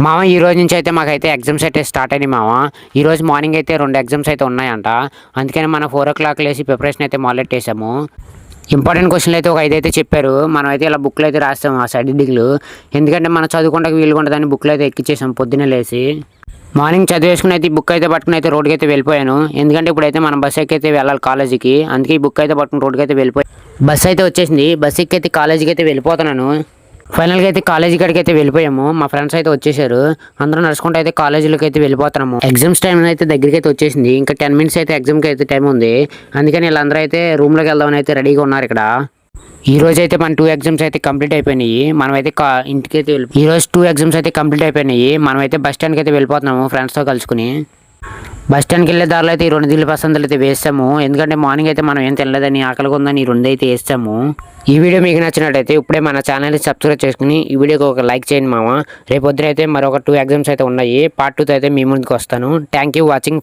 మామ ఈ రోజు నుంచి అయితే మాకైతే ఎగ్జామ్స్ అయితే స్టార్ట్ అయినాయి మామ. ఈ రోజు మార్నింగ్ అయితే 2 ఎగ్జామ్స్ అయితే ఉన్నాయంట. అందుకని మనం 4 o'clock లేసి ప్రిపరేషన్ అయితే మొదలెట్టేసాము. ఇంపార్టెంట్ క్వశ్చన్లు అయితే ఒక 5 అయితే చెప్పారు. మనం అయితే ఇలా బుక్లో అయితే రాస్తాము ఆ సైడ్ డిగ్లు. ఎందుకంటే మనం చదువుకుంటే వీలుగా ఉంటుందని బుక్లో అయితే ఎక్కించేసాము పొద్దున్నే లేసి. మార్నింగ్ చదివేసుకుని అయితే ఈ బుక్ అయితే పట్టుకుని అయితే రోడ్కి అయితే వెళ్ళిపోయాను. ఎందుకంటే ఇప్పుడైతే మనం బస్ ఎక్కి అయితే వెళ్ళాలి కాలేజీకి. అందుకే ఈ బుక్ అయితే పట్టుకుని రోడ్కి అయితే వెళ్ళిపోయాను. బస్ అయితే వచ్చేసింది. బస్ ఎక్కి అయితే కాలేజీకి అయితే వెళ్ళిపోతున్నాను. ఫైనల్గా అయితే కాలేజీ కాడికి అయితే వెళ్ళిపోయాము. మా ఫ్రెండ్స్ అయితే వచ్చేసారు. అందరూ నడుచుకుంటూ అయితే కాలేజీలోకి అయితే వెళ్ళిపోతున్నాము. ఎగ్జామ్స్ టైం అయితే దగ్గరికి అయితే వచ్చేసింది. ఇంకా 10 minutes అయితే ఎగ్జామ్కి అయితే టైం ఉంది. అందుకని వీళ్ళందరూ అయితే రూమ్లోకి వెళ్దామని అయితే రెడీగా ఉన్నారు ఇక్కడ. ఈ రోజు అయితే మన 2 ఎగ్జామ్స్ అయితే కంప్లీట్ అయిపోయినాయి. మనమైతే ఇంటికి అయితే ఈ రోజు 2 ఎగ్జామ్స్ అయితే కంప్లీట్ అయిపోయినాయి. మనమైతే బస్ స్టాండ్కి అయితే వెళ్ళిపోతున్నాము ఫ్రెండ్స్తో కలుసుకుని. బస్ స్టాండ్కి వెళ్ళే దారిలో అయితే ఈ 2 దిల్లు పసందులు అయితే వేస్తాము. ఎందుకంటే మార్నింగ్ అయితే మనం ఏం తినలేదని ఆకలిగా ఉందని ఈ 2 అయితే వేస్తాము. ఈ వీడియో మీకు నచ్చినట్టయితే ఇప్పుడే మన ఛానల్ని సబ్స్క్రైబ్ చేసుకుని ఈ వీడియోకి ఒక లైక్ చేయండి మామ. రేపు పొద్దున అయితే మరొక 2 ఎగ్జామ్స్ అయితే ఉన్నాయి. పార్ట్ 2తో అయితే మీ ముందుకు వస్తాను. Thank you watching.